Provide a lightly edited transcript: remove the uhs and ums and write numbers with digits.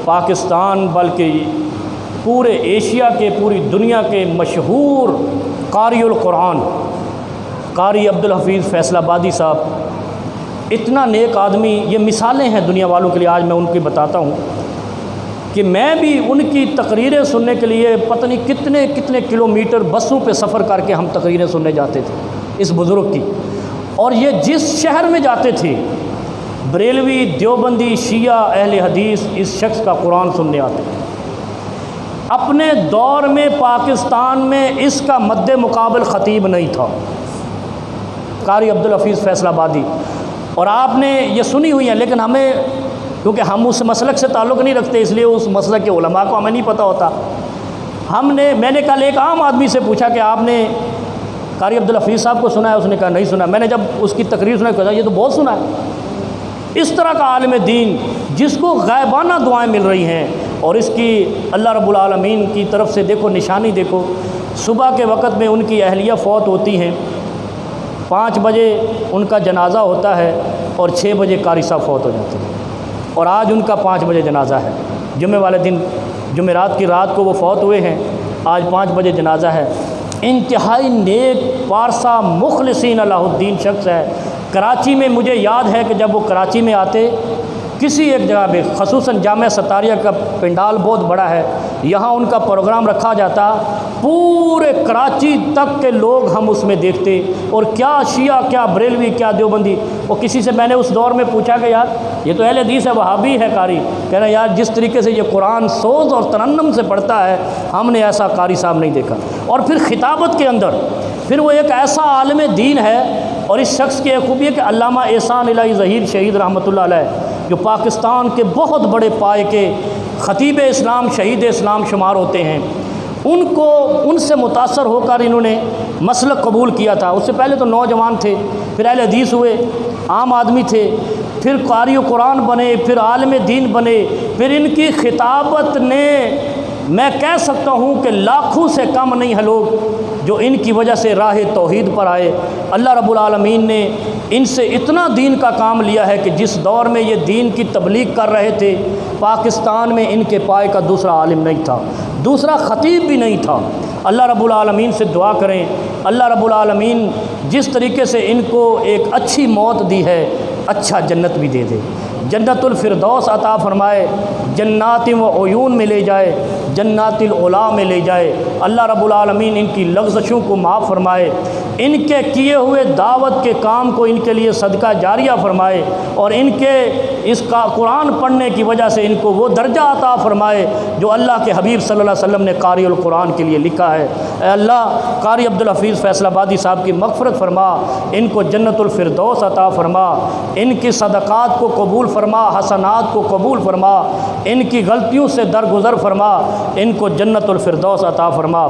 پاکستان بلکہ پورے ایشیا کے، پوری دنیا کے مشہور قاری القرآن قاری عبدالحفیظ فیصل آبادی صاحب، اتنا نیک آدمی، یہ مثالیں ہیں دنیا والوں کے لیے، آج میں ان کی بتاتا ہوں کہ میں بھی ان کی تقریریں سننے کے لیے پتہ نہیں کتنے کتنے کلومیٹر بسوں پہ سفر کر کے ہم تقریریں سننے جاتے تھے اس بزرگ کی، اور یہ جس شہر میں جاتے تھے بریلوی، دیوبندی، شیعہ، اہل حدیث اس شخص کا قرآن سننے آتے تھے۔ اپنے دور میں پاکستان میں اس کا مد مقابل خطیب نہیں تھا، قاری عبدالحفیظ فیصل آبادی، اور آپ نے یہ سنی ہوئی ہیں، لیکن ہمیں کیونکہ ہم اس مسلک سے تعلق نہیں رکھتے اس لیے اس مسلک کے علماء کو ہمیں نہیں پتہ ہوتا۔ میں نے کل ایک عام آدمی سے پوچھا کہ آپ نے قاری عبدالحفیظ صاحب کو سنا ہے؟ اس نے کہا نہیں سنا۔ میں نے جب اس کی تقریر سنا کہا یہ تو بہت سنا ہے۔ اس طرح کا عالم دین جس کو غائبانہ دعائیں مل رہی ہیں، اور اس کی اللہ رب العالمین کی طرف سے دیکھو نشانی، دیکھو صبح کے وقت میں ان کی اہلیہ فوت ہوتی ہیں، 5 بجے ان کا جنازہ ہوتا ہے اور 6 بجے قاری صاحب فوت ہو جاتے ہیں، اور آج ان کا 5 بجے جنازہ ہے، جمعے والے دن جمعرات کی رات کو وہ فوت ہوئے ہیں، آج 5 بجے جنازہ ہے۔ انتہائی نیک پارسا مخلصین علاء الدین شخص ہے۔ کراچی میں مجھے یاد ہے کہ جب وہ کراچی میں آتے کسی ایک جگہ پہ، خصوصاً جامعہ ستاریہ کا پنڈال بہت بڑا ہے، یہاں ان کا پروگرام رکھا جاتا، پورے کراچی تک کے لوگ ہم اس میں دیکھتے، اور کیا شیعہ، کیا بریلوی، کیا دیوبندی۔ اور کسی سے میں نے اس دور میں پوچھا کہ یار یہ تو اہل حدیث ہے، وہابی ہے قاری، کہہ رہے ہیں یار جس طریقے سے یہ قرآن سوز اور ترنم سے پڑھتا ہے ہم نے ایسا قاری صاحب نہیں دیکھا۔ اور پھر خطابت کے اندر پھر وہ ایک ایسا عالم دین ہے، اور اس شخص کی ایک خوبی ہے کہ علامہ احسان الہی ظہیر شہید رحمۃ اللہ علیہ، جو پاکستان کے بہت بڑے پائے کے خطیب اسلام، شہید اسلام شمار ہوتے ہیں، ان سے متاثر ہو کر انہوں نے مسلک قبول کیا تھا۔ اس سے پہلے تو نوجوان تھے، پھر اہل حدیث ہوئے، عام آدمی تھے، پھر قاری قرآن بنے، پھر عالم دین بنے، پھر ان کی خطابت نے، میں کہہ سکتا ہوں کہ لاکھوں سے کم نہیں ہیں لوگ جو ان کی وجہ سے راہ توحید پر آئے۔ اللہ رب العالمین نے ان سے اتنا دین کا کام لیا ہے کہ جس دور میں یہ دین کی تبلیغ کر رہے تھے پاکستان میں ان کے پائے کا دوسرا عالم نہیں تھا، دوسرا خطیب بھی نہیں تھا۔ اللہ رب العالمین سے دعا کریں اللہ رب العالمین جس طریقے سے ان کو ایک اچھی موت دی ہے، اچھا جنت بھی دے دے، جنت الفردوس عطا فرمائے، جنات و عیون میں لے جائے، جنات العلا میں لے جائے۔ اللہ رب العالمین ان کی لغزشوں کو معاف فرمائے، ان کے کیے ہوئے دعوت کے کام کو ان کے لیے صدقہ جاریہ فرمائے، اور ان کے اس کا قرآن پڑھنے کی وجہ سے ان کو وہ درجہ عطا فرمائے جو اللہ کے حبیب صلی اللہ علیہ وسلم نے قاری القرآن کے لیے لکھا ہے۔ اے اللہ قاری عبدالحفیظ فیصل آبادی صاحب کی مغفرت فرما، ان کو جنت الفردوس عطا فرما، ان کی صدقات کو قبول فرما، حسنات کو قبول فرما، ان کی غلطیوں سے درگزر فرما، ان کو جنت الفردوس عطا فرما۔